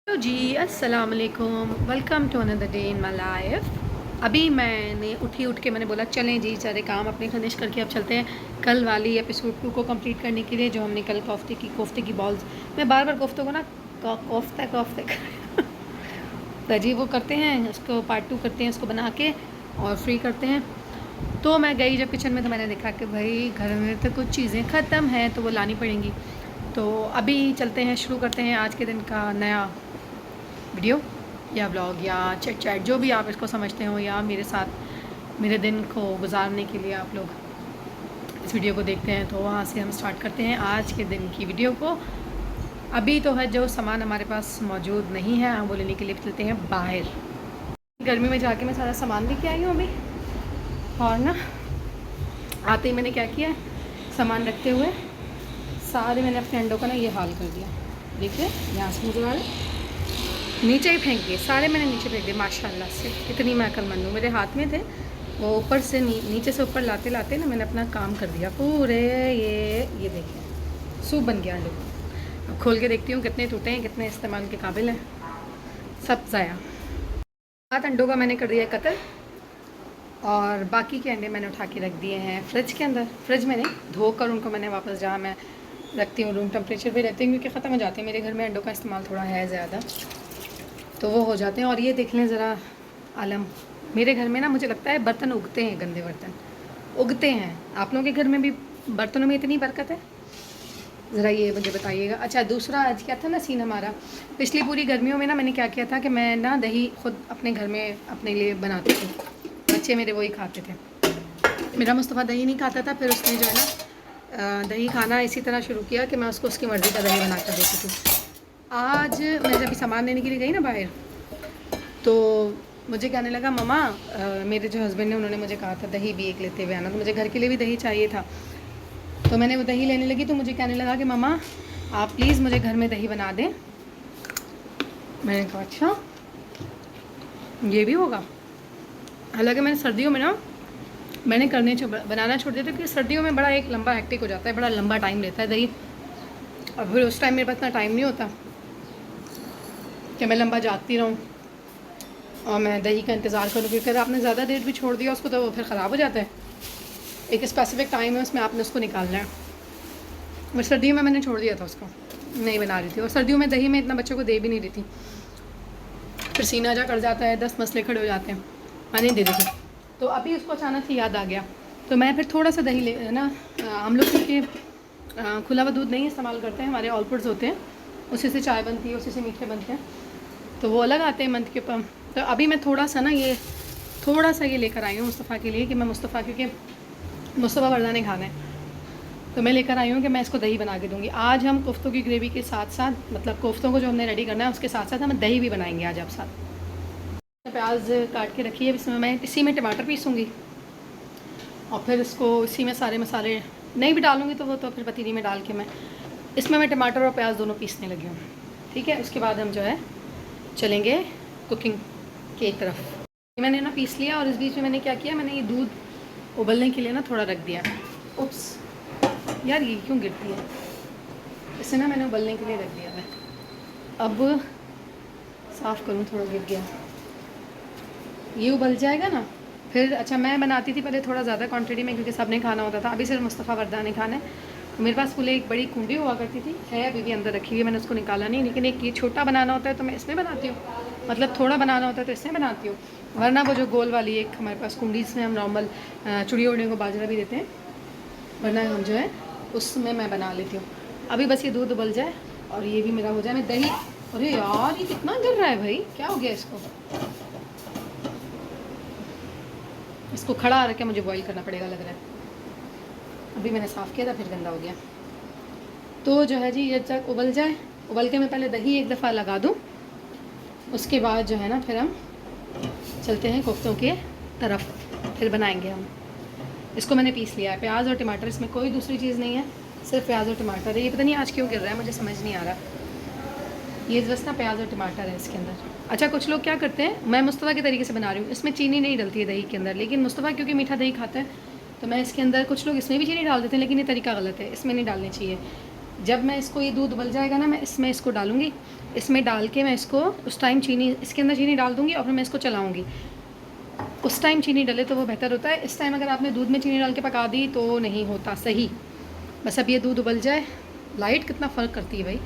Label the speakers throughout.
Speaker 1: तो जी अस्सलाम वालेकुम, welcome to another day in my life. अभी मैंने उठ के मैंने बोला चलें जी सारे काम अपने फिनिश करके अब चलते हैं कल वाली एपिसोड 2 को कंप्लीट करने के लिए, जो हमने कल कोफ्ते की बॉल्स। मैं बार बार कोफ्तों को ना कोफ्ता कोफ्ते तो जी वो करते हैं, उसको पार्ट 2 करते हैं, उसको बना के और फ्री करते हैं। तो मैं गई जब किचन में तो मैंने देखा कि भाई घर में तो कुछ चीज़ें ख़त्म हैं तो वो लानी पड़ेंगी। तो अभी चलते हैं, शुरू करते हैं आज के दिन का नया वीडियो या व्लॉग या चिट चैट, जो भी आप इसको समझते हो, या मेरे साथ मेरे दिन को गुजारने के लिए आप लोग इस वीडियो को देखते हैं। तो वहाँ से हम स्टार्ट करते हैं आज के दिन की वीडियो को। अभी तो है जो सामान हमारे पास मौजूद नहीं है हम वो लेने के लिए चलते हैं बाहर। गर्मी में जाके मैं सारा सामान लेके आई हूँ अभी, और ना आते ही मैंने क्या किया, सामान रखते हुए सारे मैंने अपने अंडों का ना ये हाल कर दिया। देखिए यहाँ से मुझे वाले नीचे ही फेंक दिए, सारे मैंने नीचे फेंक दिए माशाल्लाह से। इतनी मैं अक्लमंद हूँ, मेरे हाथ में थे वो, ऊपर से नीचे से ऊपर लाते लाते ना मैंने अपना काम कर दिया पूरे। ये देखिए सूप बन गया अंडों का। अब खोल के देखती हूँ कितने टूटे हैं, कितने इस्तेमाल के काबिल हैं। सब ज़ाया। 7 अंडों का मैंने कर दिया कत्ल, और बाकी के अंडे मैंने उठा के रख दिए हैं फ्रिज के अंदर। फ्रिज में नहीं, धोकर उनको मैंने वापस जहाँ मैं रखती हूँ रूम टेम्परेचर पे रहते हैं, क्योंकि ख़त्म हो जाते हैं मेरे घर में अंडों का इस्तेमाल थोड़ा है ज़्यादा, तो वो हो जाते हैं। और ये देख लें ज़रा आलम, मेरे घर में ना मुझे लगता है बर्तन उगते हैं, गंदे बर्तन उगते हैं। आप लोगों के घर में भी बर्तनों में इतनी बरकत है? ज़रा ये मुझे बताइएगा। अच्छा दूसरा आज क्या था ना सीन हमारा, पिछली पूरी गर्मियों में ना मैंने क्या किया था कि मैं ना दही खुद अपने घर में अपने लिए बनाती थी, बच्चे मेरे वही खाते थे। मेरा मुस्तफ़ा दही नहीं खाता था, फिर उसने जो है ना दही खाना इसी तरह शुरू किया कि मैं उसको उसकी मर्ज़ी का दही बना कर देती थी। आज मैं जब सामान लेने के लिए गई ना बाहर, तो मुझे कहने लगा ममा, मेरे जो हस्बैंड ने उन्होंने मुझे कहा था दही भी एक लेते हुए आना, तो मुझे घर के लिए भी दही चाहिए था। तो मैंने वो दही लेने लगी तो मुझे कहने लगा कि ममा आप प्लीज़ मुझे घर में दही बना दें। मैंने कहा अच्छा ये भी होगा। हालांकि मैंने सर्दियों में ना मैंने बनाना छोड़ दिया था, क्योंकि सर्दियों में बड़ा एक लंबा हेक्टिक हो जाता है, बड़ा लंबा टाइम लेता है दही, और फिर उस टाइम मेरे पास इतना टाइम नहीं होता कि मैं लंबा जागती रहूँ और मैं दही का इंतज़ार करूँ, क्योंकि अगर आपने ज़्यादा देर भी छोड़ दिया उसको तो वो फिर ख़राब हो जाता है। एक स्पेसिफिक टाइम है उसमें आपने उसको निकालना है। और सर्दियों में मैंने छोड़ दिया था उसको, नहीं बना रही थी, और सर्दियों में दही में इतना बच्चों को दे भी नहीं रही थी, फिर सीना जा कर जाता है, 10 मसले खड़े हो जाते हैं, मैं नहीं दे रही थी। तो अभी उसको अचानक से याद आ गया, तो मैं फिर थोड़ा सा दही ले ना, हम लोग क्योंकि खुला हुआ दूध नहीं इस्तेमाल करते हैं, हमारे ऑलपुड्स होते हैं, उसी से चाय बनती है, उसी से मीठे बनते हैं, तो वो अलग आते हैं मंथ के ऊपर। तो अभी मैं थोड़ा सा ये लेकर आई हूँ मुस्तफ़ा के लिए, कि मैं मुस्तफ़ा, क्योंकि मुस्तफ़ा वर्दा ने खाना है, तो मैं लेकर आई हूँ कि मैं इसको दही बना के दूँगी। आज हम कोफ्तों की ग्रेवी के साथ साथ, मतलब कोफ्तों को जो हमने रेडी करना है उसके साथ साथ हम दही भी बनाएंगे आज आप साथ। प्याज काट के रखी है, इसमें मैं इसी में टमाटर पीसूँगी, और फिर इसको इसी में सारे मसाले नहीं भी डालूँगी तो वो तो फिर पतीली में डाल के मैं इसमें मैं टमाटर और प्याज दोनों पीसने लगी हूँ। ठीक है, उसके बाद हम जो है चलेंगे कुकिंग की तरफ। मैंने ना पीस लिया, और इस बीच में मैंने क्या किया, मैंने ये दूध उबलने के लिए ना थोड़ा रख दिया। उप्स यार ये क्यों गिरती है, इसे ना मैंने उबलने के लिए रख दिया है। अब साफ़ करूँ, थोड़ा गिर गया, ये उबल जाएगा ना फिर। अच्छा मैं बनाती थी पहले थोड़ा ज़्यादा क्वांटिटी में, क्योंकि सबने खाना होता था, अभी सिर्फ मुस्तफ़ा वर्दा ने खाना है। मेरे पास फुले एक बड़ी कुंडी हुआ करती थी, है अभी भी अंदर रखी हुई है, मैंने उसको निकाला नहीं, लेकिन एक ये छोटा बनाना होता है तो मैं इसमें बनाती हूँ, मतलब थोड़ा बनाना होता है तो इसमें बनाती हूँ, वरना वो जो गोल वाली एक हमारे पास कुंडी, इसमें हम नॉर्मल चुड़िया उड़ियों को बाजरा भी देते हैं, वरना हम जो है उसमें मैं बना लेती हूँ। अभी बस ये दूध उबल जाए और ये भी मेरा हो जाए, मैं दही। अरे यार ये कितना गिर रहा है भाई, क्या हो गया इसको? इसको खड़ा रख के मुझे बॉईल करना पड़ेगा लग रहा है। अभी मैंने साफ़ किया था फिर गंदा हो गया। तो जो है जी ये जब उबल जाए, उबल के मैं पहले दही एक दफ़ा लगा दूँ, उसके बाद जो है ना फिर हम चलते हैं कोफ्तों के तरफ, फिर बनाएंगे हम। इसको मैंने पीस लिया है, प्याज और टमाटर, इसमें कोई दूसरी चीज़ नहीं है, सिर्फ प्याज और टमाटर है। ये पता नहीं आज क्यों गिर रहा है, मुझे समझ नहीं आ रहा, ये बस ना प्याज और टमाटर है इसके अंदर। अच्छा कुछ लोग क्या करते हैं, मैं मुस्तफ़ा के तरीके से बना रही हूँ, इसमें चीनी नहीं डलती है दही के अंदर, लेकिन मुस्तफ़ा क्योंकि मीठा दही खाता है तो मैं इसके अंदर, कुछ लोग इसमें भी चीनी डाल देते हैं, लेकिन ये तरीका गलत है, इसमें नहीं डालनी चाहिए। जब मैं इसको, ये दूध उबल जाएगा ना, मैं इसमें इसको डालूँगी, इसमें डाल के मैं इसको उस टाइम चीनी इसके अंदर चीनी डाल दूँगी और फिर मैं इसको चलाऊँगी। उस टाइम चीनी डले तो वो बेहतर होता है। इस टाइम अगर आपने दूध में चीनी डाल के पका दी तो नहीं होता सही। बस अब ये दूध उबल जाए, लाइट कितना फ़र्क करती है भाई।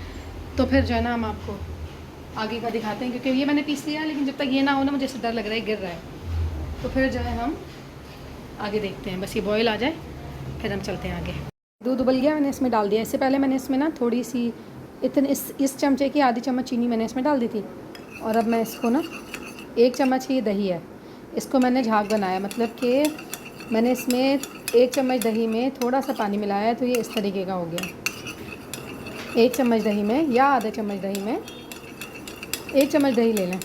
Speaker 1: तो फिर जो है ना हम आपको आगे का दिखाते हैं, क्योंकि ये मैंने पीस लिया है, लेकिन जब तक ये ना हो ना मुझे इससे डर लग रहा है गिर रहा है। तो फिर जो है हम आगे देखते हैं, बस ये बॉयल आ जाए फिर हम चलते हैं आगे। दूध उबल गया, मैंने इसमें डाल दिया। इससे पहले मैंने इसमें ना थोड़ी सी इस चमचे की आधी चम्मच चीनी मैंने इसमें डाल दी थी। और अब मैं इसको ना 1 चम्मच ही दही है, इसको मैंने झाग बनाया, मतलब कि मैंने इसमें 1 चम्मच दही में थोड़ा सा पानी मिलाया है, तो ये इस तरीके का हो गया। 1 चम्मच दही में या आधा चम्मच दही में 1 चम्मच दही ले लें,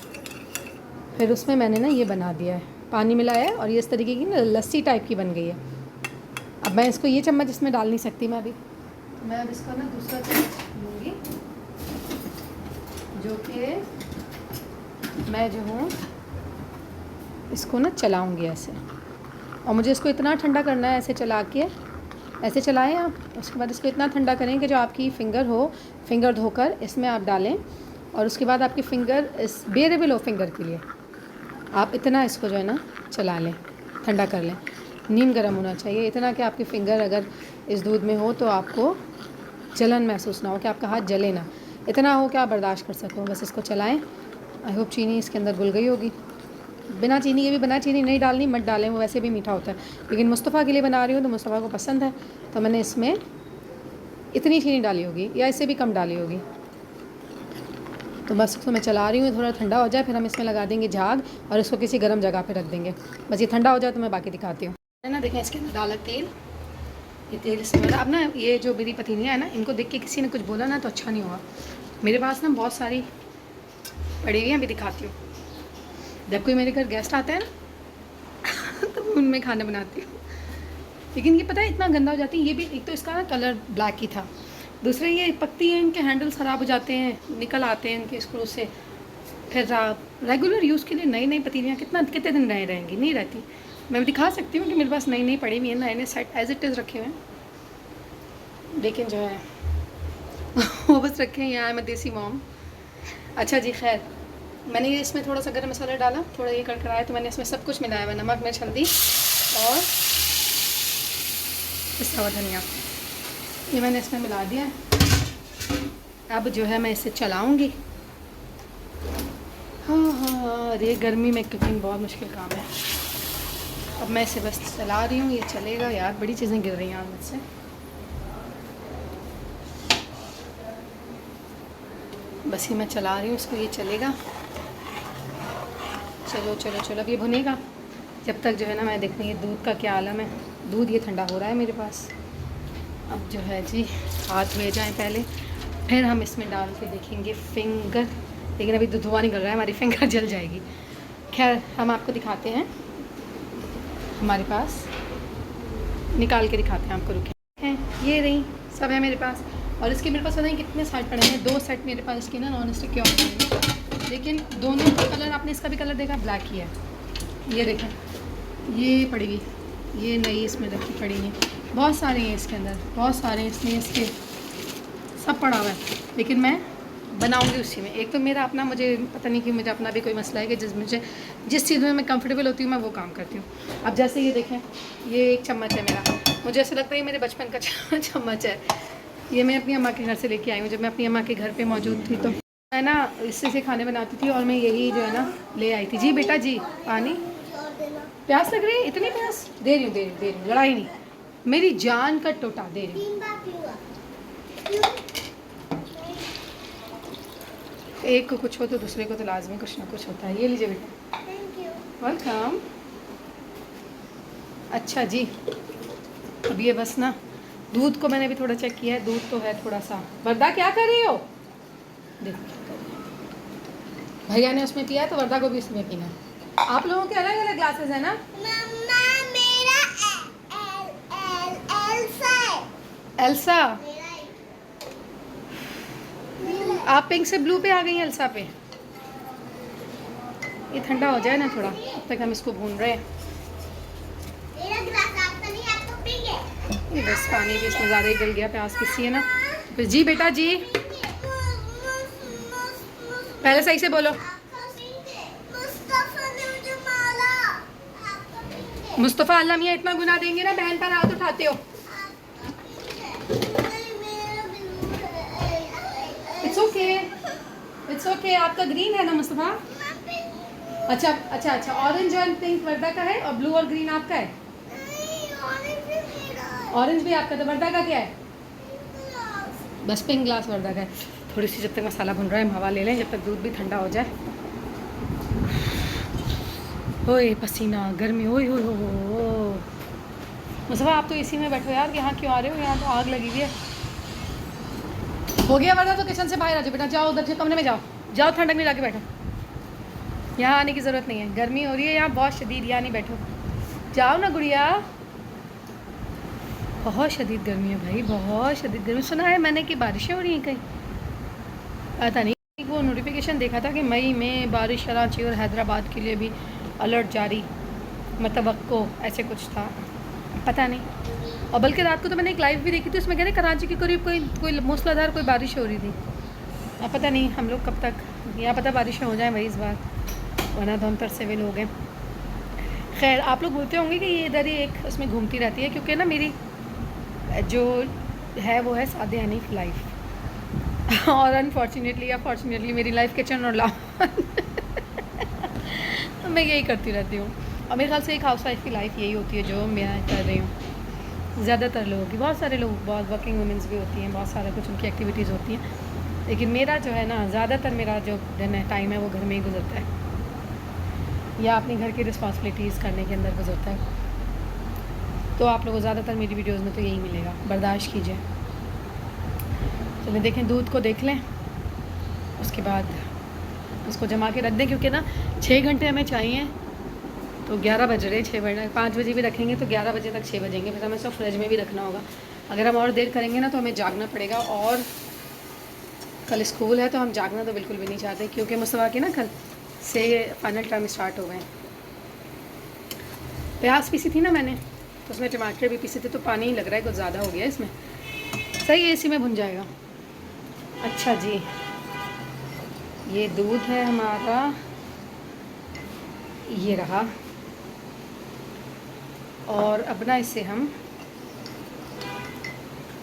Speaker 1: फिर उसमें मैंने ना ये बना दिया है, पानी मिलाया है और ये इस तरीके की ना लस्सी टाइप की बन गई है। अब मैं इसको ये चम्मच इसमें डाल नहीं सकती मैं अभी, तो मैं अब इसका ना दूसरा चम्मच लूँगी, जो कि मैं जो हूँ इसको ना चलाऊँगी ऐसे। और मुझे इसको इतना ठंडा करना है, ऐसे चला के, ऐसे चलाएं आप। उसके बाद इसको इतना ठंडा करें कि जो आपकी फ़िंगर हो, फिंगर धोकर इसमें आप डालें, और उसके बाद आपकी फ़िंगर इस बेरेबल हो फिंगर के लिए आप इतना इसको जो है ना चला लें, ठंडा कर लें। नीम गर्म होना चाहिए इतना कि आपकी फ़िंगर अगर इस दूध में हो तो आपको जलन महसूस ना हो, कि आपका हाथ जले ना, इतना हो कि आप बर्दाश्त कर सको। बस इसको चलाएं। आई होप चीनी इसके अंदर घुल गई होगी। बिना चीनी के भी बना, चीनी नहीं डालनी मत डालें, वो वैसे भी मीठा होता है, लेकिन मुस्तफ़ा के लिए बना रही हूँ तो मुस्तफ़ा को पसंद है, तो मैंने इसमें इतनी चीनी डाली होगी या इससे भी कम डाली होगी। तो बस उसको मैं चला रही हूँ, थोड़ा ठंडा हो जाए फिर हम इसमें लगा देंगे झाग और इसको किसी गर्म जगह पे रख देंगे। बस ये ठंडा हो जाए तो मैं बाकी दिखाती हूँ, है ना। देखें इसके अंदर डाला तेल, ये तेल इसमें। अब ना ये जो मेरी पतीलियाँ है ना, इनको देख के किसी ने कुछ बोला ना तो अच्छा नहीं होगा। मेरे पास ना बहुत सारी पड़ी हुई हैं, अभी दिखाती हूँ। जब कोई मेरे घर गेस्ट आता है ना तो मैं उनमें खाना बनाती हूँ, लेकिन ये पता है इतना गंदा हो जाती है। ये भी एक तो इसका ना कलर ब्लैक ही था, दूसरे ये पकती है, इनके हैंडल्स ख़राब हो जाते हैं, निकल आते हैं इनके स्क्रू से। फिर रेगुलर यूज़ के लिए नई नई पतीलियाँ कितने दिन रहेंगी, नहीं रहती। मैं दिखा सकती हूँ कि मेरे पास नई नई पड़ी हुई है, नए नए सेट एज इट इज़ रखे हुए हैं, लेकिन जो है वो बस रखे हैं। यहाँ मैं देसी मॉम। अच्छा जी, खैर मैंने ये इसमें थोड़ा सा गरम मसाला डाला, थोड़ा ये कड़कड़ाया, तो मैंने इसमें सब कुछ मिलाया हुआ, नमक मिर्च हल्दी और पिसा हुआ धनिया, ये मैंने इसमें मिला दिया। अब जो है मैं इसे चलाऊँगी। हाँ, अरे गर्मी में कुकिंग बहुत मुश्किल काम है। अब मैं इसे बस चला रही हूँ, ये चलेगा। यार बड़ी चीज़ें गिर रही हैं आज मुझसे। बस ये मैं चला रही हूँ इसको, ये चलेगा। चलो चलो चलो, अब ये भुनेगा जब तक जो है ना। मैं देखती हूँ ये दूध का क्या आलम है। दूध ये ठंडा हो रहा है मेरे पास। अब जो है जी हाथ धोए जाएँ पहले, फिर हम इसमें डाल के देखेंगे फिंगर, लेकिन अभी धुआं निकल रहा है, हमारी फिंगर जल जाएगी। खैर हम आपको दिखाते हैं, हमारे पास निकाल के दिखाते हैं आपको। रुके हैं, ये रही सब है मेरे पास। और इसके मेरे पास पता नहीं कितने सेट पड़े हैं, 2 सेट मेरे पास इसके ना नॉन स्टिक के ऑप्शन हैं, लेकिन दोनों का कलर आपने इसका भी कलर देखा ब्लैक ही है। ये देखें, ये पड़ी हुई, ये नई इसमें रखी पड़ी है, बहुत सारे हैं इसके अंदर, बहुत सारे इसमें इसके सब पड़ा हुआ है, लेकिन मैं बनाऊंगी उसी में। एक तो मेरा अपना, मुझे पता नहीं कि मुझे अपना भी कोई मसला है कि जिस चीज़ में मैं कंफर्टेबल होती हूँ मैं वो काम करती हूँ। अब जैसे ये देखें, ये 1 चम्मच है मेरा, मुझे ऐसा लगता है ये मेरे बचपन का चम्मच है। ये मैं अपनी अम्मा के घर से लेके आई हूँ, जब मैं अपनी अम्मा के घर पे मौजूद थी तो मैं ना इससे से खाने बनाती थी, और मैं यही जो है ना ले आई थी। जी बेटा जी, पानी, प्यास लग रही है? इतनी प्यास? दे रही हूँ, लड़ाई नहीं, मेरी जान का टोटा दे रही हूँ। एक को कुछ हो तो दूसरे को तो लाजमी कुछ ना कुछ होता है। ये लीजिए बेटा, वेलकम। अच्छा जी, अब ये बस ना दूध को मैंने भी थोड़ा चेक किया है, दूध तो है थोड़ा सा। वर्दा क्या कर रही हो? देखो क्या कर रही है। भैया ने उसमें पिया है तो वर्दा को भी उसमें पीना है। आप लोगों के अलग अलग ग्लासेस है ना?
Speaker 2: मम्मा मेरा एल्सा है।
Speaker 1: एल्सा? आप पिंक से ब्लू पे आ गई एल्सा पे। ये ठंडा हो जाए ना थोड़ा, तब तक हम इसको भून रहे हैं।
Speaker 2: मेरा ग्लास आपका नहीं, आपको पिंक है।
Speaker 1: ये बस पानी भी इसमें ज़्यादा ही गल गया, प्याज पिसी है ना। फिर जी बेटा जी, पहले सही से बोलो।
Speaker 2: आपका पिंक है। मुस्तफा ने मुझे मारा। आपका पिंक है।
Speaker 1: मुस्तफ़ा अल्लाह मियाँ इतना गुनाह देंगे ना, बहन पर हाथ उठाते हो।
Speaker 2: आपका पिंक है। नहीं, मेरा ब्लू है।
Speaker 1: It's okay, it's okay. आपका ग्रीन है ना मुस्तफ़ा?
Speaker 2: मैं पिंक
Speaker 1: अच्छा अच्छा अच्छा, ऑरेंज और पिंक वर्दा का है और ब्लू और ग्रीन आपका है।
Speaker 2: नहीं, ऑरेंज भी मेरा है।
Speaker 1: ऑरेंज भी आपका, तो वर्दा का क्या है?
Speaker 2: Pink glass.
Speaker 1: बस पिंक ग्लास वर्दा का है। थोड़ी सी जब तक मसाला भुन रहा है हम हवा ले लें, जब तक दूध भी ठंडा हो जाए। ओए पसीना, गर्मी, ओए हो मुस्तफ़ा आप तो एसी में बैठो यार, यहाँ क्यों आ रहे हो? यहाँ तो आग लगी हुई है। हो गया वर्दा तो किचन से बाहर आ जाओ बेटा, जाओ उधर से कमरे में जाओ, जाओ ठंडक में जाके बैठो। यहाँ आने की ज़रूरत नहीं है, गर्मी हो रही है यहाँ बहुत शदीद, यहाँ नहीं बैठो, जाओ ना गुड़िया। बहुत शदीद गर्मी है भाई, बहुत शदीद गर्मी। सुना है मैंने कि बारिशें हो रही हैं कहीं, पता नहीं। वो नोटिफिकेशन देखा था कि मई में बारिश कराची और हैदराबाद के लिए भी अलर्ट जारी, मतवक्को ऐसे कुछ था, पता नहीं। और बल्कि रात को तो मैंने एक लाइव भी देखी थी, उसमें कह रहे कराची के करीब कोई मूसलाधार कोई बारिश हो रही थी। अब पता नहीं हम लोग कब तक यहाँ पता बारिशें हो जाएं भाई इस बार, वरना तो हम तरसे हुए लोग हैं। खैर आप लोग बोलते होंगे कि ये इधर ही एक उसमें घूमती रहती है, क्योंकि ना मेरी जो है वो है सादे हनीफ लाइफ और अनफॉर्चुनेटली या फॉर्चुनेटली मेरी लाइफ किचन और लाहौर तो मैं यही करती रहती हूँ। और मेरे ख्याल से एक हाउस वाइफ की लाइफ यही होती है जो मैं कर रही हूँ। ज़्यादातर लोगों की, बहुत सारे लोग, बहुत वर्किंग वुमेंस भी होती हैं, बहुत सारा कुछ उनकी एक्टिविटीज़ होती हैं, लेकिन मेरा जो है ना ज़्यादातर मेरा जो दिन है टाइम है वो घर में ही गुजरता है, या अपने घर की रिस्पॉन्सिबिलिटीज़ करने के अंदर गुजरता है। तो आप लोगों को ज़्यादातर मेरी वीडियोस में तो यही मिलेगा, बर्दाश्त कीजिए। चलिए देखें, दूध को देख लें, उसके बाद उसको जमा के रख दें, क्योंकि ना 6 घंटे हमें चाहिए। तो 11 बज रहे, 6 बज रहे, 5 बजे भी रखेंगे तो 11 बजे तक 6 बजेंगे, फिर हमें इसको फ्रिज में भी रखना होगा। अगर हम और देर करेंगे ना तो हमें जागना पड़ेगा, और कल स्कूल है तो हम जागना तो बिल्कुल भी नहीं चाहते, क्योंकि मुस्तफा के ना कल से फाइनल टर्म स्टार्ट हो गए। प्याज पीसी थी ना मैंने, तो उसमें टमाटर भी पीसे थे, तो पानी लग रहा है कुछ ज़्यादा हो गया इसमें। सही है, इसी में भुन जाएगा। अच्छा जी, ये दूध है हमारा, ये रहा, और अब ना इसे हम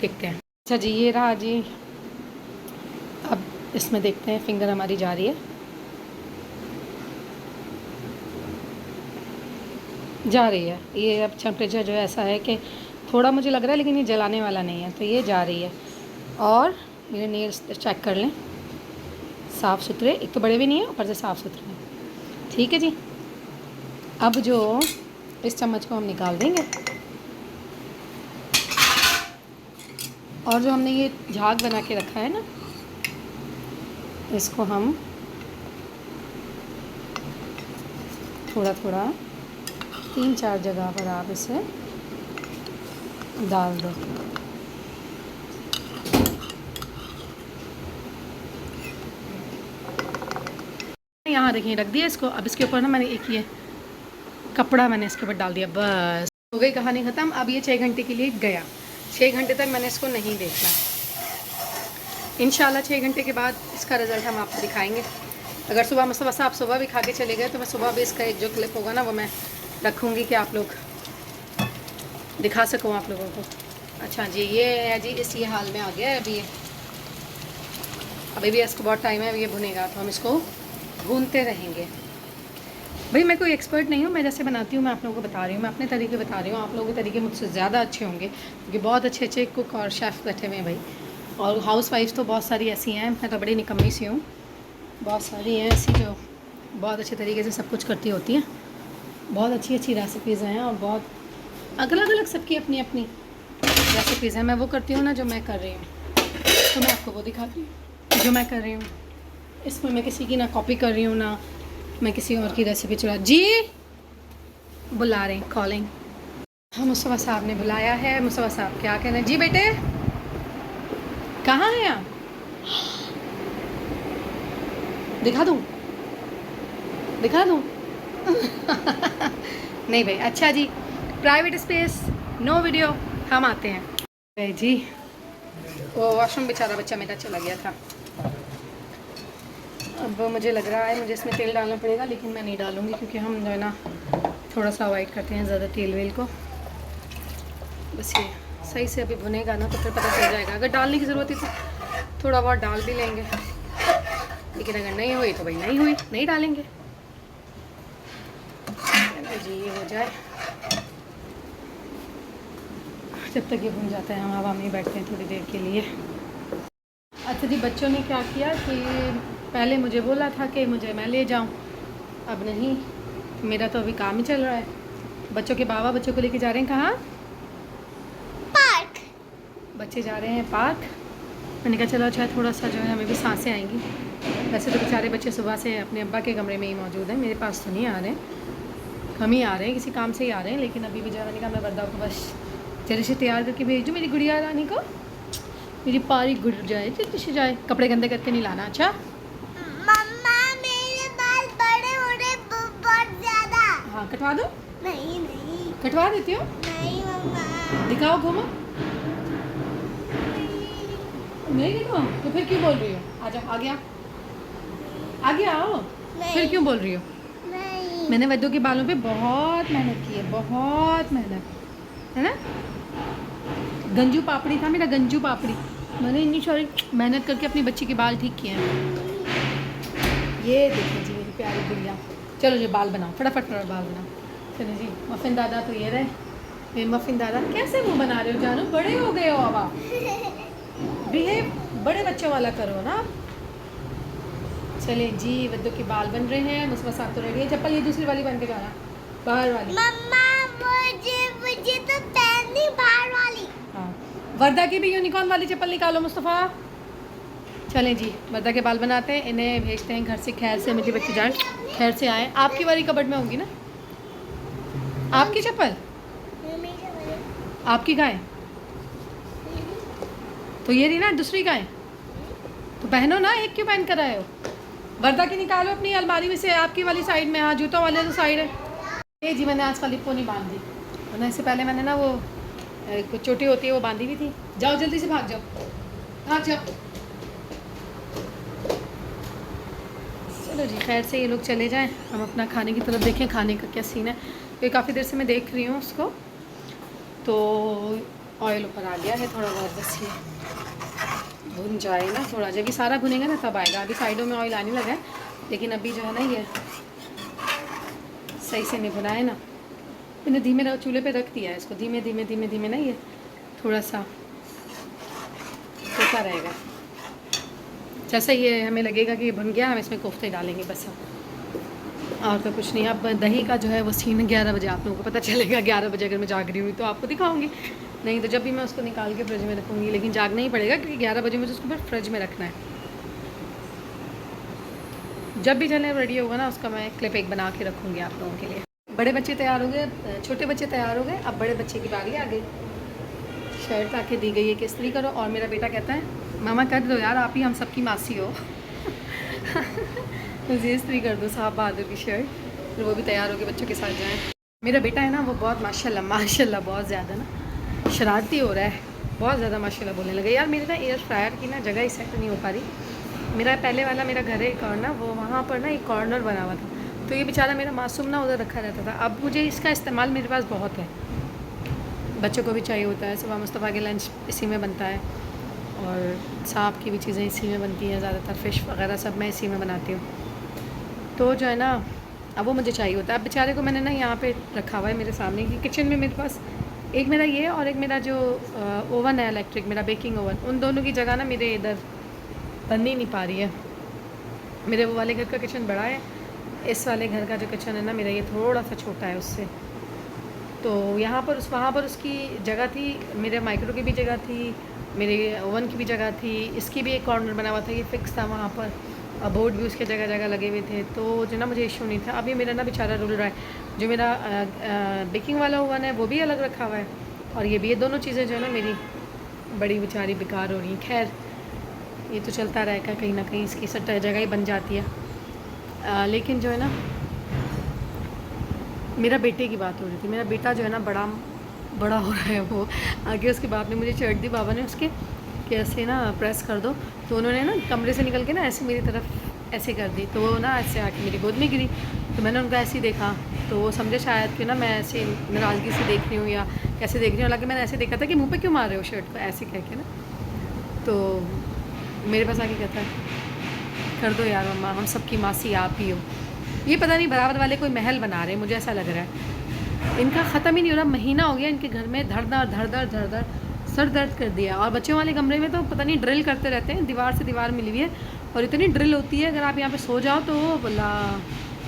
Speaker 1: देखते हैं। अच्छा जी, ये रहा जी। अब इसमें देखते हैं, फिंगर हमारी जा रही है, जा रही है। ये अब टेम्परेचर जो है ऐसा है कि थोड़ा मुझे लग रहा है, लेकिन ये जलाने वाला नहीं है, तो ये जा रही है। और मेरे नेल्स चेक कर लें, साफ़ सुथरे, एक तो बड़े भी नहीं है, ऊपर से साफ़ सुथरे हैं। ठीक है जी, अब जो इस चम्मच को हम निकाल देंगे, और जो हमने ये झाग बना के रखा है ना, इसको हम थोड़ा थोड़ा 3-4 जगह पर आप इसे डाल दो। यहाँ देखिए रख दिया इसको। अब इसके ऊपर ना मैंने एक ये कपड़ा मैंने इसके ऊपर डाल दिया, बस हो गई कहानी ख़त्म। अब ये 6 घंटे के लिए गया, 6 घंटे तक मैंने इसको नहीं देखना। इंशाल्लाह 6 घंटे के बाद इसका रिज़ल्ट हम आपको दिखाएंगे। अगर सुबह मुस्तफा साहब सुबह भी खा के चले गए तो मैं सुबह भी इसका एक जो क्लिप होगा ना वो मैं रखूँगी कि आप लोग दिखा सकूँ आप लोगों को। अच्छा जी, ये है जी, इस ये हाल में आ गया है अभी ये। अभी भी इसको बहुत टाइम है, ये भुनेगा तो हम इसको भूनते रहेंगे। भाई मैं कोई एक्सपर्ट नहीं हूँ, मैं जैसे बनाती हूँ मैं आप लोगों को बता रही हूँ, मैं अपने तरीके बता रही हूँ। आप लोगों के तरीके मुझसे ज़्यादा अच्छे होंगे, क्योंकि बहुत अच्छे अच्छे कुक और शेफ़ बैठे हुए हैं भाई। और हाउस वाइफ तो बहुत सारी ऐसी हैं, मैं तो बड़ी निकम्मी सी हूँ, बहुत सारी हैं ऐसी जो बहुत अच्छे तरीके से सब कुछ करती होती हैं, बहुत अच्छी अच्छी रेसिपीज़ हैं, और बहुत अलग अलग सबकी अपनी अपनी रेसिपीज़ हैं। मैं वो करती हूँ ना जो मैं कर रही हूँ, तो मैं आपको वो दिखाती हूँ जो मैं कर रही हूँ। इसमें मैं किसी की ना कॉपी कर रही हूँ, ना मैं किसी और की रेसिपी चुरा। जी बुला रहे हैं, कॉलिंग। हाँ, मुस्तफा साहब ने बुलाया है। मुस्तफा साहब क्या कह रहे हैं? जी बेटे कहाँ हैं आप? दिखा दूँ, दिखा दूँ? नहीं भाई, अच्छा जी, प्राइवेट स्पेस, नो वीडियो, हम आते हैं जी। वो वॉशरूम बेचारा बच्चा मेरा चला गया था। अब मुझे लग रहा है मुझे इसमें तेल डालना पड़ेगा, लेकिन मैं नहीं डालूँगी क्योंकि हम जो है ना थोड़ा सा अवॉइड करते हैं ज़्यादा तेल वेल को। बस ये सही से अभी भुनेगा ना तो फिर पता चल जाएगा। अगर डालने की ज़रूरत है तो थोड़ा बहुत डाल भी लेंगे, लेकिन अगर नहीं हुई तो भाई नहीं हुई, नहीं डालेंगे। जी ये हो जाए, जब तक ये भुन जाता है हम हवा में बैठते हैं थोड़ी देर के लिए। अच्छा जी, बच्चों ने क्या किया कि पहले मुझे बोला था कि मुझे मैं ले जाऊं, अब नहीं, मेरा तो अभी काम ही चल रहा है। बच्चों के बाबा बच्चों को लेके जा रहे हैं कहाँ?
Speaker 2: पार्क।
Speaker 1: बच्चे जा रहे हैं पार्क। मैंने कहा चलो अच्छा थोड़ा सा जो है हमें भी सांसें आएंगी। वैसे तो बेचारे बच्चे सुबह से अपने अब्बा के कमरे में ही मौजूद हैं, मेरे पास तो नहीं आ रहे हैं, हम ही आ रहे हैं, किसी काम से ही आ रहे हैं। लेकिन अभी भी जो मैंने कहा मैं वर्दा को बस जल्दी से तैयार करके भेज दूँ, मेरी गुड़िया रानी को, मेरी पारी गुड़ जाए जल्दी से जाए। कपड़े गंदे करके नहीं लाना। अच्छा
Speaker 2: मम्मा मेरे बाल बड़े हो रहे बहुत ज्यादा।
Speaker 1: हाँ कटवा दो।
Speaker 2: नहीं नहीं
Speaker 1: कटवा देती हो?
Speaker 2: नहीं मम्मा।
Speaker 1: दिखाओ, घूमो। नहीं दिखाओ तो फिर क्यों बोल रही हो? आ जाओ, आगे आओ, आगे आओ। फिर क्यों बोल रही हो?
Speaker 2: नहीं।
Speaker 1: मैंने वद्दू के बालों पे बहुत मेहनत की है, बहुत मेहनत है ना। गंजू पापड़ी था मेरा, गंजू पापड़ी, मैंने इतनी सारी मेहनत करके अपनी बच्ची के बाल ठीक किए हैं। ये देखिए जी मेरी प्यारी गुड़िया। चलो जी बाल बनाओ, फटाफट फटाफट बाल बनाओ। चलो जी मफिन दादा तो ये रहे, मेरे मफिन दादा। कैसे मुँह बना रहे हो जानू, बड़े हो गए हो अब आप, बिहेव बड़े बच्चों वाला करो ना। चले जी वद्दू के बाल बन रहे हैं, मुझे साथ तो रेडी है। चप्पल ये दूसरी वाली बन के जाना, बाहर वाली।
Speaker 2: मम्मा मुझे तो पहननी बाहर वाली।
Speaker 1: हाँ वर्दा की भी यूनिकॉर्न वाली चप्पल निकालो मुस्तफ़ा। चलें जी वर्दा के बाल बनाते हैं, इन्हें भेजते हैं घर से खैर से, मेरी बच्ची जान खैर से आए। आपकी वाली कबर्ड में होंगी ना आपकी चप्पल? आपकी गाय तो ये रही ना, दूसरी गाय तो पहनो ना, एक क्यों पहन कर आए हो? वर्दा की निकालो अपनी अलमारी में से, आपकी वाली साइड में। हाँ जूतों वाले तो साइड है। ये जी मैंने आज वाली पो नहीं बांध दी, वरना इससे पहले मैंने ना वो कुछ चोटी होती है वो बांधी भी थी। जाओ जल्दी से भाग जाओ, भाग जाओ। चलो जी खैर से ये लोग चले जाएं, हम अपना खाने की तरफ देखें, खाने का क्या सीन है। तो काफ़ी देर से मैं देख रही हूँ उसको, तो ऑयल ऊपर आ गया है थोड़ा बहुत, बस ये भुन जाए ना थोड़ा, जब ये सारा भुनेगा ना तब आएगा। अभी साइडों में ऑयल आने लगा है, लेकिन अभी जो है ना ये सही से नहीं भुना है ना। मैंने धीमे चूल्हे पे रख दिया है इसको, धीमे धीमे धीमे धीमे ना ये थोड़ा सा होता रहेगा। जैसे ये हमें लगेगा कि ये भुन गया, हम इसमें कोफ्ते डालेंगे बस। और तो कुछ नहीं। अब दही का जो है वो सीन 11 बजे आप लोगों को पता चलेगा। 11 बजे अगर मैं जाग रही हुई तो आपको दिखाऊंगी, नहीं तो जब भी मैं उसको निकाल के फ्रिज में रखूँगी। लेकिन जागना ही पड़ेगा क्योंकि 11 बजे मुझे उसको फिर फ्रिज में रखना है। जब भी चले रेडी होगा ना उसका मैं क्लिप एक बना के रखूँगी आप लोगों के लिए। बड़े बच्चे तैयार हो गए, छोटे बच्चे तैयार हो गए, अब बड़े बच्चे की बारी आ गई। शर्ट ला के दी गई है कि इस्त्री करो, और मेरा बेटा कहता है मामा कर दो यार, आप ही हम सबकी मासी हो। मुझे इस्त्री कर दो साहब बहादुर की शर्ट, फिर वो भी तैयार होकर बच्चों के साथ जाएँ। मेरा बेटा है ना वो बहुत माशाल्लाह माशाल्लाह बहुत ज़्यादा ना शरारती हो रहा है, बहुत ज़्यादा माशाल्लाह बोलने लगे। यार मेरे ना एयर फ्रायर की ना जगह ही सेट नहीं हो पा रही। मेरा पहले वाला मेरा घर है एक और ना, वो वहाँ पर ना एक कॉर्नर बना हुआ था, तो ये बेचारा मेरा मासूम ना उधर रखा रहता था। अब मुझे इसका इस्तेमाल मेरे पास बहुत है, बच्चों को भी चाहिए होता है। सुबह मुस्तफ़ा के लंच इसी में बनता है, और सांप की भी चीज़ें इसी में बनती हैं, ज़्यादातर फ़िश वगैरह सब मैं इसी में बनाती हूँ। तो जो है ना अब वो मुझे चाहिए होता है। अब बेचारे को मैंने ना यहाँ पे रखा हुआ है मेरे सामने की किचन में, मेरे पास एक मेरा ये और एक मेरा जो ओवन है इलेक्ट्रिक, मेरा बेकिंग ओवन, उन दोनों की जगह ना मेरे इधर बन ही नहीं पा रही है। मेरे वो वाले घर का किचन बड़ा है, इस वाले घर का जो किचन है ना मेरा ये थोड़ा सा छोटा है उससे। तो यहाँ पर वहाँ पर उसकी जगह थी, मेरे माइक्रो की भी जगह थी, मेरे ओवन की भी जगह थी, इसकी भी एक कॉर्नर बना हुआ था, ये फिक्स था वहाँ पर, बोर्ड भी उसके जगह जगह लगे हुए थे। तो जो ना मुझे इशू नहीं था। अभी मेरा ना बेचारा रुल रहा है। जो मेरा बेकिंग वाला ओवन है वो भी अलग रखा हुआ है, और ये भी, ये दोनों चीज़ें जो है ना मेरी बड़ी बेचारी बेकार हो रही हैं। खैर ये तो चलता रहेगा, कहीं ना कहीं इसकी सट जगह ही बन जाती है। लेकिन जो है ना मेरा बेटे की बात हो रही थी। मेरा बेटा जो है ना बड़ा हो रहा है वो। आगे उसके बाप ने मुझे चढ़ दी, बाबा ने उसके कि ऐसे ना प्रेस कर दो, तो उन्होंने ना कमरे से निकल के ना ऐसे मेरी तरफ ऐसे कर दी, तो वो ना ऐसे आके मेरी गोद में गिरी। तो मैंने उनका ऐसे ही देखा, तो वो समझे शायद कि ना मैं ऐसे नाराज़गी से देख रही हूँ या कैसे देख रही हूँ। हालांकि मैंने ऐसे देखा था कि मुंह पे क्यों मार रहे हो शर्ट को, ऐसे कह के ना। तो मेरे पास आके कहता है कर दो यार मम्मा, हम सबकी मासी आप ही हो। ये पता नहीं बराबर वाले कोई महल बना रहे हैं, मुझे ऐसा लग रहा है। इनका ख़त्म ही नहीं हो रहा, महीना हो गया इनके घर में धड़ धड़ सर दर्द कर दिया। और बच्चों वाले कमरे में तो पता नहीं ड्रिल करते रहते हैं, दीवार से दीवार मिली हुई है और इतनी ड्रिल होती है, अगर आप यहाँ पे सो जाओ तो बोला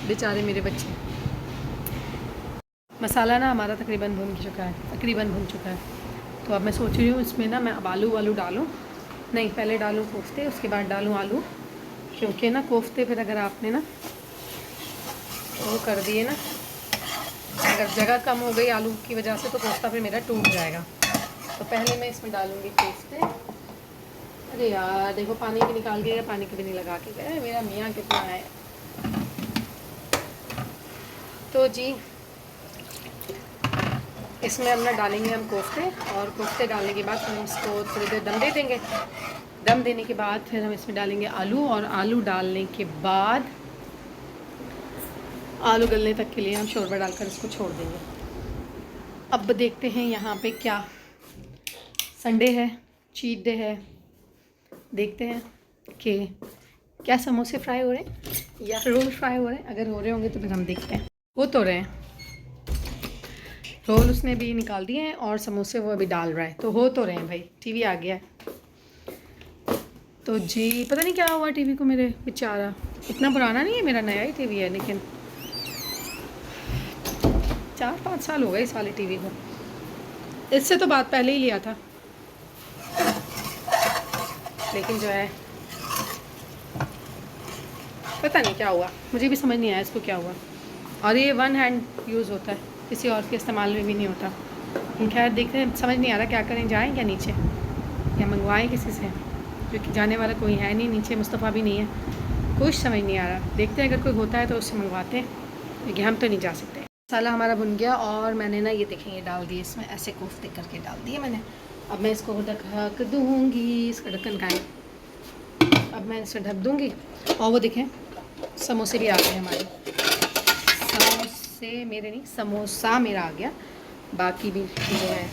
Speaker 1: बेचारे मेरे बच्चे। मसाला ना हमारा तकरीबन भुन चुका है। तो अब मैं सोच रही हूँ इसमें ना मैं अब आलू डालूँ, नहीं पहले डालूँ कोफ्ते, उसके बाद डालूँ आलू। क्योंकि ना कोफ्ते फिर अगर आपने ना वो कर दिए ना, अगर जगह कम हो गई आलू की वजह से तो कोफ्ता फिर मेरा टूट जाएगा। तो पहले मैं इसमें डालूँगी कोफ्ते। अरे यार देखो पानी भी निकाल के, पानी की भी नहीं लगा के गए, मेरा मियाँ कितना है। तो जी इसमें अब ना डालेंगे हम कोफ्ते, और कोफ्ते डालने के बाद हम इसको थोड़ी देर दम दे देंगे। दम देने के बाद फिर हम इसमें डालेंगे आलू, और आलू डालने के बाद आलू गलने तक के लिए हम शोरबा डालकर इसको छोड़ देंगे। अब देखते हैं यहाँ पे क्या, संडे है, चीट डे है, देखते हैं कि क्या समोसे फ्राई हो रहे हैं या रोल फ्राई हो रहे हैं। अगर हो रहे होंगे तो फिर हम देखते हैं। वो तो रहे हैं, रोल उसने भी निकाल दिए हैं और समोसे वो अभी डाल रहा है, तो हो तो रहे हैं भाई। टीवी आ गया है। तो जी पता नहीं क्या हुआ टीवी को मेरे, बेचारा। इतना पुराना नहीं है, मेरा नया ही टीवी है, लेकिन 4-5 साल हो गए इस वाले टीवी को। इससे तो बात पहले ही लिया था, लेकिन जो है पता नहीं क्या हुआ, मुझे भी समझ नहीं आया इसको क्या हुआ। और ये वन हैंड यूज़ होता है, किसी और के इस्तेमाल में भी नहीं होता। खैर देखते हैं, समझ नहीं आ रहा क्या करें, जाएं क्या नीचे या मंगवाएं किसी से, क्योंकि जाने वाला कोई है नहीं नीचे, मुस्तफ़ा भी नहीं है, कुछ समझ नहीं आ रहा। देखते हैं अगर कोई होता है तो उससे मंगवाते हैं, क्योंकि हम तो नहीं जा सकते। मसाला हमारा भुन गया और मैंने ना ये देखें ये डाल दिए इसमें, ऐसे कोफ्ते करके डाल दिए मैंने। अब मैं इसको ढक दूँगी, इसका ढक्कन का है। अब मैं इसे ढक दूँगी और वो देखें समोसे भी आ गए हमारे। समोसे मेरे नहीं, समोसा मेरा आ गया। बाकी भी जो है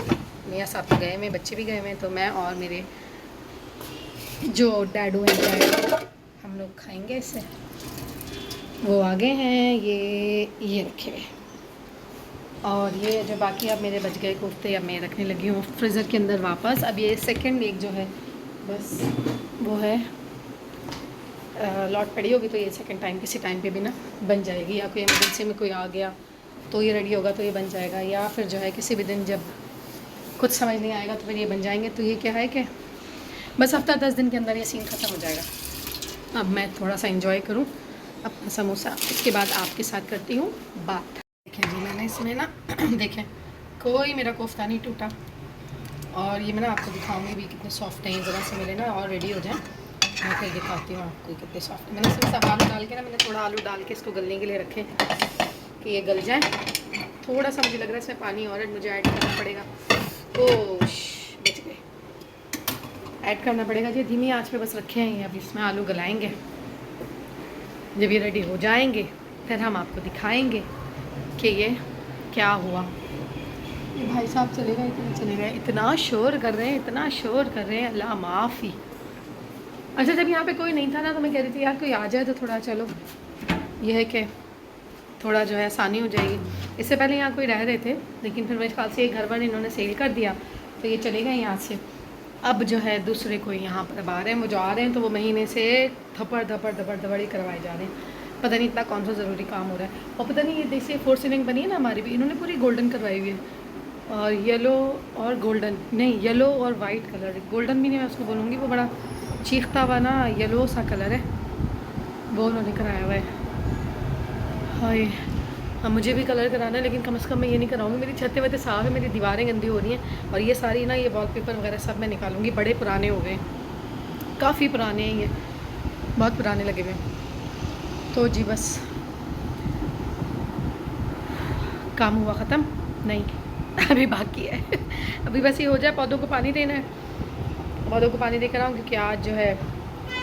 Speaker 1: मियाँ साहब तो गए हुए, बच्चे भी गए हुए, तो मैं और मेरे जो डैडू हैं हम लोग खाएंगे इसे। वो आ गए हैं, ये रखे हुए। और ये जो बाकी अब मेरे बच गए कोफ्ते अब मैं रखने लगी हूँ फ्रीज़र के अंदर वापस। अब ये सेकंड एक जो है बस वो है लॉट पड़ी होगी, तो ये सेकंड टाइम किसी टाइम पे भी ना बन जाएगी, या कोई इमरजेंसी में कोई आ गया तो ये रेडी होगा तो ये बन जाएगा, या फिर जो है किसी भी दिन जब कुछ समझ नहीं आएगा तो फिर ये बन जाएंगे। तो ये क्या है कि बस हफ्ता 10 दिन के अंदर ये सीन ख़त्म हो जाएगा। अब मैं थोड़ा सा इंजॉय करूँ अपना समोसा, इसके बाद आपके साथ करती हूँ बात। देखें जी मैंने इसमें ना देखें कोई मेरा कोफ्ता नहीं टूटा, और ये मैं ना आपको दिखाऊंगी भी कितने सॉफ्ट हैं। ये ज़रा से मेरे ना और रेडी हो जाए मैं फिर दिखाती हूँ आपको कितने सॉफ्ट है। मैंने इसमें सब आलू डाल के ना, मैंने थोड़ा आलू डाल के इसको गलने के लिए रखे कि ये गल जाए। थोड़ा सा मुझे लग रहा है इसमें पानी और मुझे ऐड करना पड़ेगा। ओश बच गए, ऐड करना पड़ेगा जी। धीमी आंच पे बस रखे हैं ये, अभी इसमें आलू गलाएंगे। जब ये रेडी हो जाएंगे फिर हम आपको दिखाएंगे कि ये क्या हुआ। ये भाई साहब चले गए, इतना शोर कर रहे हैं, इतना शोर कर रहे हैं, अल्लाह माफ़ी। अच्छा जब यहाँ पे कोई नहीं था ना तो मैं कह रही थी यार कोई आ जाए तो थोड़ा चलो ये है कि थोड़ा जो है आसानी हो जाएगी। इससे पहले यहाँ कोई रह रहे थे, लेकिन फिर मेरे ख्याल से एक घर पर इन्होंने सेल कर दिया तो ये चले गए यहाँ से। अब जो है दूसरे कोई यहाँ पर अब आ रहे हैं, वो जो आ रहे हैं तो वो महीने से धपड़ ही करवाए जा रहे हैं। पता नहीं इतना कौन सा ज़रूरी काम हो रहा है। और पता नहीं ये देखिए 4 सीलिंग बनी है ना हमारी भी, इन्होंने पूरी गोल्डन करवाई हुई है, और येलो और गोल्डन नहीं, येलो और वाइट कलर, गोल्डन भी नहीं मैं उसको बोलूँगी, वो बड़ा चीखता हुआ ना येलो सा कलर है, वो उन्होंने कराया हुआ है। हाय हाँ मुझे भी कलर कराना है, लेकिन कम से कम मैं ये नहीं कराऊंगी। मेरी छतें वतें साफ़ है, मेरी दीवारें गंदी हो रही हैं, और ये सारी ना ये वॉलपेपर वगैरह सब मैं निकालूंगी। बड़े पुराने हो गए, काफ़ी पुराने हैं ये, बहुत पुराने लगे हुए। तो जी बस काम हुआ ख़त्म नहीं, अभी बाकी है। अभी बस ये हो जाए, पौधों को पानी देना है, पौधों को पानी देकर आऊँ, क्योंकि आज जो है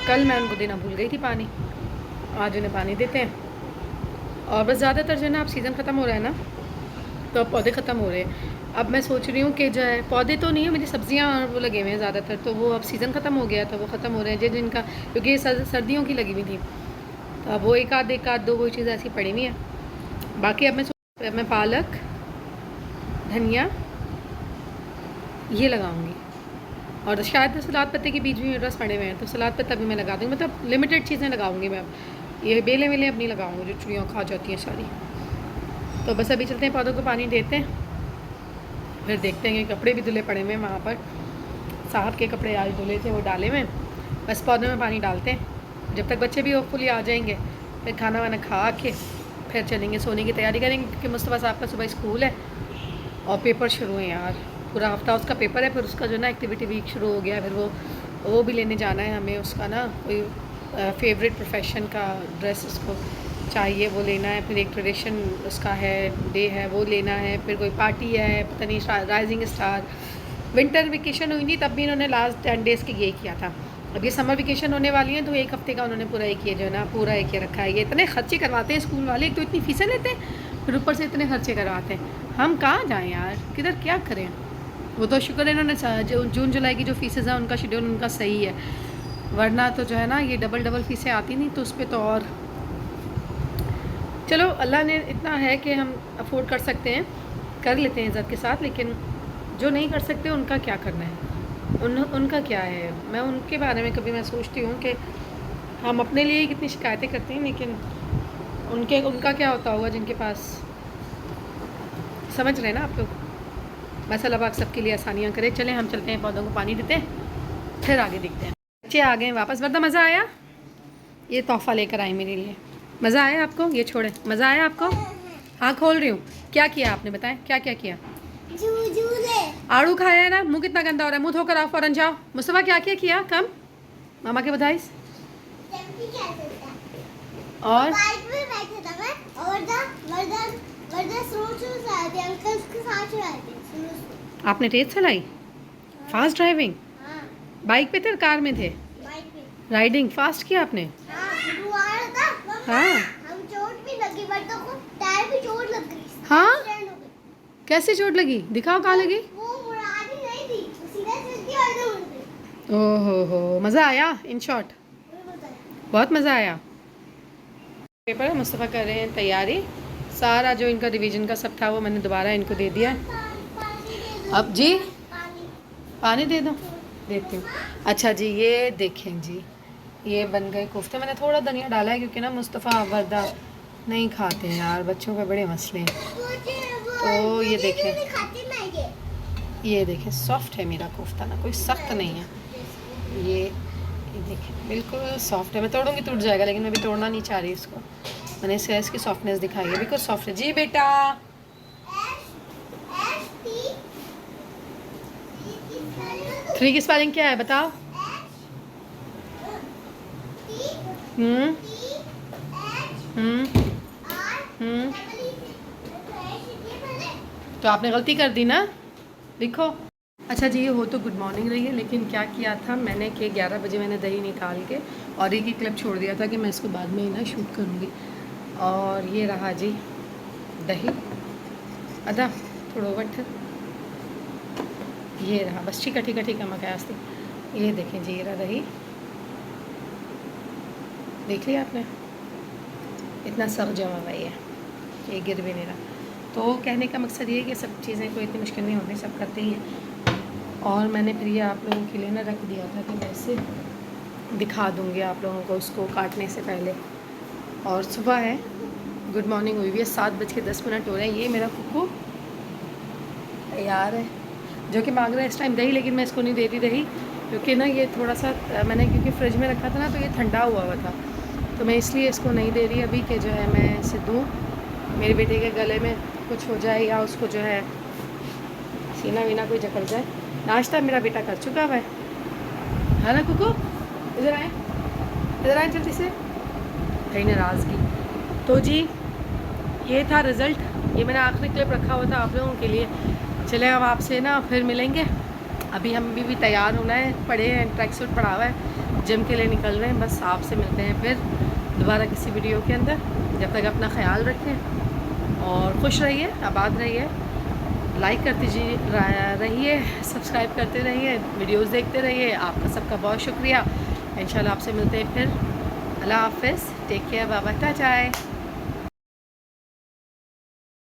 Speaker 1: कल मैं उनको देना भूल गई थी पानी, आज उन्हें पानी देते हैं। और बस ज़्यादातर जो है ना अब सीज़न ख़त्म हो रहा है ना, तो अब पौधे ख़त्म हो रहे हैं। अब मैं सोच रही हूँ कि जो है पौधे तो नहीं है, मेरी सब्जियाँ और वो लगे हुए हैं ज़्यादातर, तो वो अब सीज़न ख़त्म हो गया तो वो ख़त्म हो रहे हैं जिनका, क्योंकि ये सर्दियों की लगी हुई थी, तो अब वो एक आध दो वो चीज़ें ऐसी पड़ी हुई हैं। बाकी अब मैं पालक, धनिया ये लगाऊंगी, और शायद तो सलाद पत्ते के बीच भी मेरे पास पड़े हुए हैं, तो सलाद पत्ता भी मैं लगा दूँगी। मतलब लिमिटेड चीज़ें लगाऊंगी मैं, अब ये बेलें वेलें अब नहीं लगाऊंगी जो चिड़ियाँ खा जाती हैं सारी। तो बस अभी चलते हैं, पौधों को पानी देते हैं, फिर देखते हैं कि कपड़े भी धुले पड़े हुए हैं वहाँ पर। साहब के कपड़े आज धुले थे, वो डाले हुए हैं। बस पौधों में पानी डालते हैं जब तक बच्चे भी होपफुली आ जाएंगे, फिर खाना वाना खा के फिर चलेंगे, सोने की तैयारी करेंगे, क्योंकि मुस्तफ़ा साहब का सुबह स्कूल है और पेपर शुरू हैं यार। पूरा हफ्ता उसका पेपर है, फिर उसका जो ना एक्टिविटी वीक शुरू हो गया, फिर वो भी लेने जाना है हमें, उसका ना कोई फेवरेट प्रोफेशन का ड्रेस उसको चाहिए, वो लेना है। फिर एक ट्रेडिशन उसका है, डे है, वो लेना है। फिर कोई पार्टी है, पता नहीं राइजिंग स्टार। विंटर वेकेशन हुई थी तब भी इन्होंने लास्ट 10 डेज़ के ये किया था। अब ये समर वेकेशन होने वाली है तो एक हफ्ते का उन्होंने पूरा एक ये जो है ना पूरा एक ये रखा है। ये इतने खर्चे करवाते हैं स्कूल वाले, एक तो इतनी फीसें लेते हैं, फिर ऊपर से इतने खर्चे करवाते हैं। हम कहाँ जाएँ यार, किधर क्या करें। वो तो शुक्र है इन्होंने जून जुलाई की जो फीसेस हैं उनका शेड्यूल उनका सही है, वरना तो जो है ना ये डबल फीसें आती नहीं, तो उस पर तो और। चलो अल्लाह ने इतना है कि हम अफोर्ड कर सकते हैं, कर लेते हैं इज़्ज़त के साथ, लेकिन जो नहीं कर सकते उनका क्या करना है, उनका क्या है। मैं उनके बारे में कभी मैं सोचती हूँ कि हम अपने लिए कितनी शिकायतें करते हैं, लेकिन उनका क्या होता होगा जिनके पास। समझ रहे हैं ना आप लोग। मसला बाग सबके लिए आसानियाँ करे। चलें हम चलते हैं, पौधों को पानी देते हैं, फिर आगे देखते हैं। बच्चे आ गए वापस। वरदा मज़ा आया, ये तोहफ़ा लेकर आए मेरे लिए। मज़ा आया आपको, ये छोड़े, मज़ा आया आपको। हाँ खोल रही हूँ। क्या किया आपने, बताएं क्या क्या किया। आड़ू खाया है ना, मुंह कितना गंदा हो रहा है, मुंह धोकर आओ फ़ौरन जाओ। मुस्तफ़ा क्या क्या किया, कम मामा के बधाई। और आपने तेज चलाई, फास्ट ड्राइविंग, बाइक पे थे कार में थे, राइडिंग फास्ट किया आपने। हाँ हाँ, कैसे चोट लगी, दिखाओ कहाँ लगी। ओहो हो, मज़ा आया इन शॉर्ट, बहुत मज़ा आया। पेपर है, मुस्तफ़ा कर रहे हैं तैयारी। सारा जो इनका रिवीजन का सब था वो मैंने दोबारा इनको दे दिया। अब जी पानी दे दो, देती हूँ। अच्छा जी, ये देखें जी, ये बन गए कोफ्ते। मैंने थोड़ा धनिया डाला है क्योंकि ना मुस्तफ़ा वर्दा नहीं खाते हैं यार, बच्चों के बड़े मसले हैं। तो ये देखें सॉफ्ट है मेरा कोफ्ता, ना कोई सख्त नहीं है। ये देखें बिल्कुल सॉफ्ट है। मैं तोड़ूंगी टूट जाएगा, लेकिन मैं भी तोड़ना नहीं चाह रही इसको। मैंने इसे इसकी सॉफ्टनेस दिखाई है, बिल्कुल सॉफ्ट है। जी बेटा, थ्री की स्पेलिंग क्या है बताओ। हम्म हम्म हम्म, तो आपने गलती कर दी ना, लिखो। अच्छा जी, ये हो तो गुड मॉर्निंग रही है, लेकिन क्या किया था मैंने कि 11 बजे मैंने दही निकाल के और एक ही क्लिप छोड़ दिया था कि मैं इसको बाद में ही ना शूट करूँगी। और ये रहा जी दही, अदा थोड़ा वट, ये रहा बस। ठीक है मकायास्ती। ये देखें जी, ये रहा दही, देख लिया आपने, इतना सब जमा हुआ है, ये गिर भी नहीं रहा। तो कहने का मकसद ये है कि सब चीज़ें कोई इतनी मुश्किल नहीं होती, सब करते ही हैं। और मैंने फिर ये आप लोगों के लिए ना रख दिया था कि वैसे दिखा दूँगी आप लोगों को उसको काटने से पहले। और सुबह है, गुड मॉर्निंग हुई हुई है, 7:10 हो रहे हैं। ये मेरा कुक्कू तैयार है, जो कि मांग रहा है इस टाइम दही, लेकिन मैं इसको नहीं दे रही दही, क्योंकि ना ये थोड़ा सा मैंने क्योंकि फ्रिज में रखा था ना, तो ये ठंडा हुआ था, तो मैं इसलिए इसको नहीं दे रही अभी कि जो है मैं इसे दूँ, मेरे बेटे के गले में कुछ हो जाए या उसको जो है सीना वीना कोई जकड़ जाए। नाश्ता मेरा बेटा कर चुका हुआ है ना कुकू, इधर आए जल्दी से, कहीं नाराज़गी। तो जी ये था रिज़ल्ट, ये मैंने आखिरी क्लिप रखा हुआ था आप लोगों के लिए। चले अब आपसे ना फिर मिलेंगे, अभी हम भी तैयार होना है, पड़े हैं, ट्रैक सूट पड़ा हुआ है, जिम के लिए निकल रहे हैं, बस आपसे मिलते हैं फिर दोबारा किसी वीडियो के अंदर। जब तक अपना ख्याल रखें और खुश रहिए, आबाद रहिए, लाइक करते रहिए, सब्सक्राइब करते रहिए, वीडियोस देखते रहिए। आपका सबका बहुत शुक्रिया। इंशाल्लाह आपसे मिलते हैं फिर। अल्लाह हाफ़िज़, take care, bye bye, Tata.